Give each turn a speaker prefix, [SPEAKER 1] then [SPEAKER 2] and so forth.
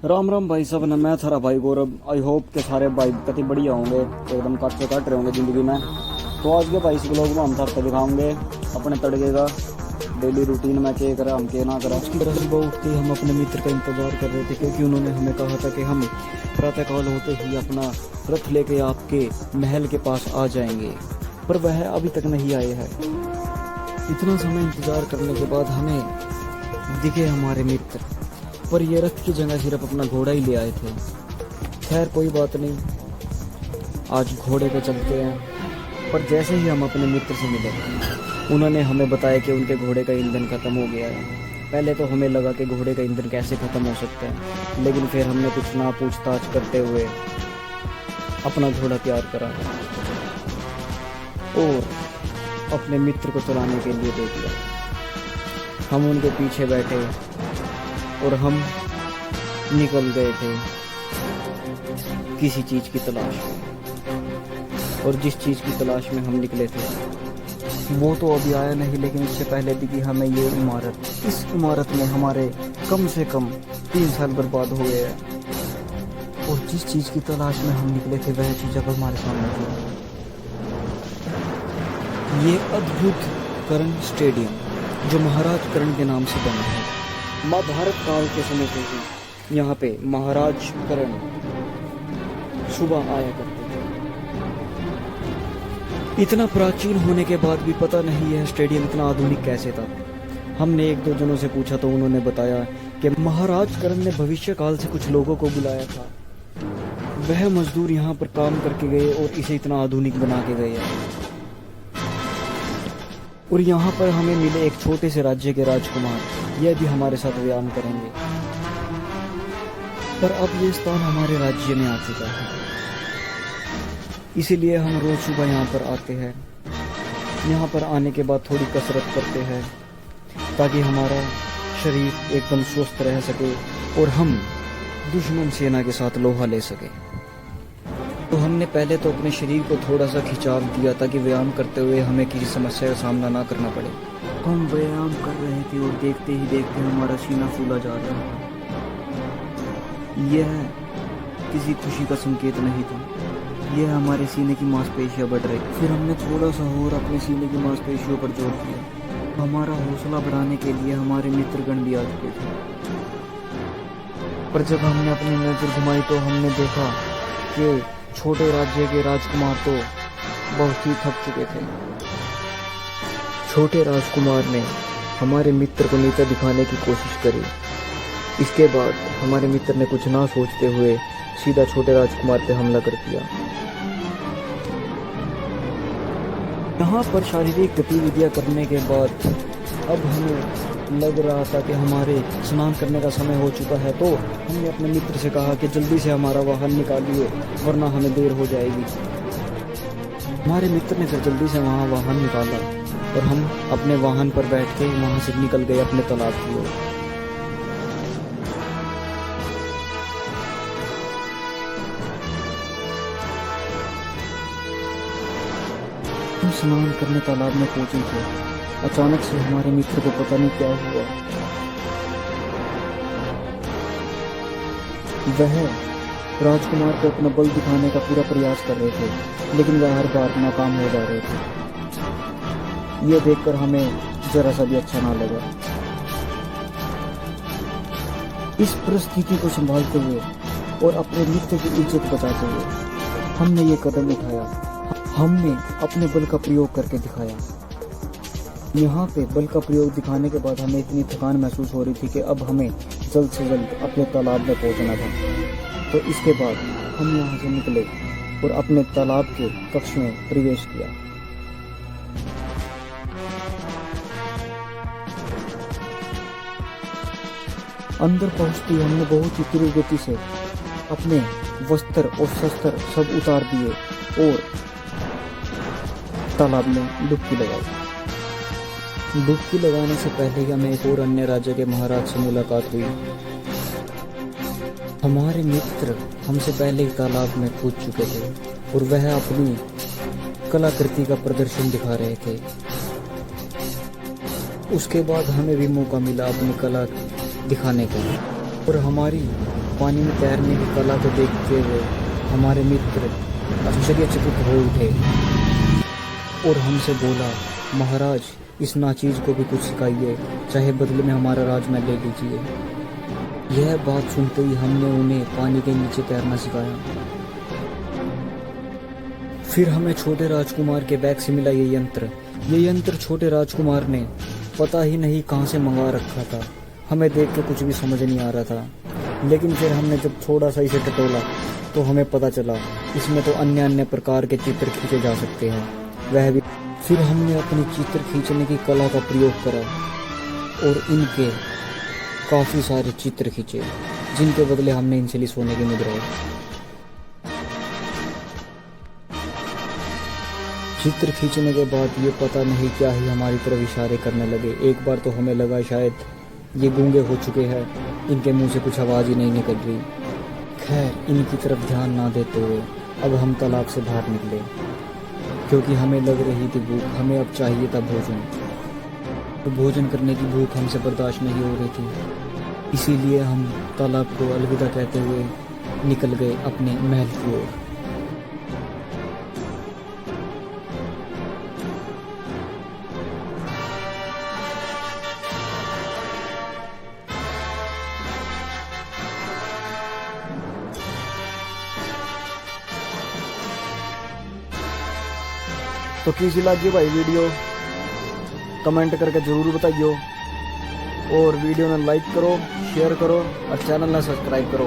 [SPEAKER 1] राम राम भाई सब ने। मैं थारा भाई गौरव। आई होप के सारे भाई कति बढ़िया होंगे, एकदम कट से कट रहे होंगे ज़िंदगी में। तो आज के भाई इस ब्लॉग में हम सबको दिखाओगे अपने तड़के का डेली रूटीन में क्या करा हम क्या ना करा। उसकी तरह सुबह उठते ही हम अपने मित्र का इंतजार कर रहे थे, क्योंकि उन्होंने हमें कहा था कि हम प्रातःकाल होते ही अपना रथ लेके आपके महल के पास आ जाएंगे, पर वह अभी तक नहीं आए हैं। इतना समय इंतजार करने के बाद हमें दिखे हमारे मित्र, पर ये रथ की जगह सिर्फ अपना घोड़ा ही ले आए थे। खैर कोई बात नहीं, आज घोड़े पे चलते हैं। पर जैसे ही हम अपने मित्र से मिले, उन्होंने हमें बताया कि उनके घोड़े का ईंधन ख़त्म हो गया है। पहले तो हमें लगा कि घोड़े का ईंधन कैसे ख़त्म हो सकता है, लेकिन फिर हमने कुछ ना पूछताछ करते हुए अपना घोड़ा तैयार करा और अपने मित्र को चलाने के लिए दे दिया। हम उनके पीछे बैठे और हम निकल गए थे किसी चीज़ की तलाश में। और जिस चीज़ की तलाश में हम निकले थे वो तो अभी आया नहीं, लेकिन इससे पहले दिखी हमें ये इमारत। इस इमारत में हमारे कम से कम 3 साल बर्बाद हो गए हैं। और जिस चीज़ की तलाश में हम निकले थे वह चीज़ अब हमारे सामने थी। ये अद्भुत कर्ण स्टेडियम जो महाराज कर्ण के नाम से बना है। महाभारत काल के समय से ही यहाँ पे महाराज कर्ण सुबह आया करते थे। इतना प्राचीन होने के बाद भी पता नहीं यह स्टेडियम इतना आधुनिक कैसे था। हमने 1-2 जनों से पूछा तो उन्होंने बताया कि महाराज कर्ण ने भविष्य काल से कुछ लोगों को बुलाया था। वह मजदूर यहाँ पर काम करके गए और इसे इतना आधुनिक बना के गए। और यहाँ पर हमें मिले एक छोटे से राज्य के राजकुमार, यह भी हमारे साथ व्यायाम करेंगे। पर अब ये स्थान हमारे राज्य में आ चुका है, इसीलिए हम रोज सुबह यहाँ पर आते हैं। यहाँ पर आने के बाद थोड़ी कसरत करते हैं ताकि हमारा शरीर एकदम स्वस्थ रह सके और हम दुश्मन सेना के साथ लोहा ले सके। तो हमने पहले तो अपने शरीर को थोड़ा सा खिंचाव दिया ताकि व्यायाम करते हुए हमें किसी समस्या का सामना ना करना पड़े। हम व्यायाम कर रहे थे और देखते ही देखते हमारा सीना फूला जा रहा था। यह किसी खुशी का संकेत नहीं था, यह हमारे सीने की मांसपेशियां बढ़ रही। फिर हमने थोड़ा सा और अपने सीने की मांसपेशियों पर जोर दिया। हमारा हौसला बढ़ाने के लिए हमारे मित्रगण भी आ चुके थे। पर जब हमने अपनी नजर घुमाई तो हमने देखा कि छोटे राज्य के राजकुमार तो बहुत ही थक चुके थे। छोटे राजकुमार ने हमारे मित्र को नीचा दिखाने की कोशिश करी। इसके बाद हमारे मित्र ने कुछ ना सोचते हुए सीधा छोटे राजकुमार पे हमला कर दिया। यहाँ पर शारीरिक गतिविधियां करने के बाद अब हमें लग रहा था कि हमारे स्नान करने का समय हो चुका है, तो हमने अपने मित्र से कहा कि जल्दी से हमारा वाहन निकालिए वरना हमें देर हो जाएगी। हमारे मित्र ने फिर जल्दी से वहाँ वाहन निकाला और हम अपने वाहन पर बैठ के वहाँ से निकल गए अपने तालाब की ओर। हम स्नान करने तालाब में पहुंचे थे। अचानक से हमारे मित्र को पता नहीं क्या हुआ, वह राजकुमार को अपना बल दिखाने का पूरा प्रयास कर रहे थे, लेकिन वह हर बार नाकाम हो जा रहे थे। यह देखकर हमें जरा सा भी अच्छा ना लगा। इस परिस्थिति को संभालते हुए और अपने मित्र की इज्जत बचाते हुए हमने ये कदम उठाया। हमने अपने बल का प्रयोग करके दिखाया। यहाँ पे बल का प्रयोग दिखाने के बाद हमें इतनी थकान महसूस हो रही थी कि अब हमें जल्द से जल्द अपने तालाब में पहुँचना था। तो इसके बाद हम यहाँ से निकले और अपने तालाब के कक्ष में प्रवेश किया। अंदर पहुँचते हमने बहुत ही तीव्र गति से अपने वस्त्र और शस्त्र सब उतार दिए और तालाब में डुबकी लगाई। डुबकी लगाने से पहले ही हमें एक और अन्य राज्य के महाराज से मुलाकात हुई। हमारे मित्र हमसे पहले ही तालाब में कूद चुके थे और वह अपनी कलाकृति का प्रदर्शन दिखा रहे थे। उसके बाद हमें भी मौका मिला अपनी कला दिखाने का और हमारी
[SPEAKER 2] पानी में तैरने की कला को देखते हुए हमारे मित्र आश्चर्यचकित हो उठे और हमसे बोला, महाराज इस नाचीज को भी कुछ सिखाइए, चाहे बदले में हमारा राजमहल ले लीजिए। यह बात सुनते ही हमने उन्हें पानी के नीचे तैरना सिखाया। फिर हमें छोटे राजकुमार के बैग से मिला ये यंत्र छोटे राजकुमार ने पता ही नहीं कहाँ से मंगा रखा था। हमें देख के कुछ भी समझ नहीं आ रहा था, लेकिन फिर हमने जब थोड़ा सा इसे टटोला तो हमें पता चला इसमें तो अन्य प्रकार के चित्र खींचे जा सकते हैं, वह भी। फिर हमने अपनी चित्र खींचने की कला का प्रयोग करा और इनके काफ़ी सारे चित्र खींचे, जिनके बदले हमने इनसे ली सोने की मुद्राएं। चित्र खींचने के बाद ये पता नहीं क्या ही हमारी तरफ इशारे करने लगे। एक बार तो हमें लगा शायद ये गूंगे हो चुके हैं, इनके मुंह से कुछ आवाज़ ही नहीं निकल रही। खैर, इनकी तरफ ध्यान ना देते हुए अब हम तालाब से बाहर निकले, क्योंकि हमें लग रही थी भूख। हमें अब चाहिए था भोजन, तो भोजन करने की भूख हमसे बर्दाश्त नहीं हो रही थी। इसीलिए हम तालाब को अलविदा कहते हुए निकल गए अपने महल की ओर।
[SPEAKER 1] तो कैसी लगी भाई वीडियो, कमेंट करके ज़रूर बताइए और वीडियो ने लाइक करो, शेयर करो और चैनल ने सब्सक्राइब करो।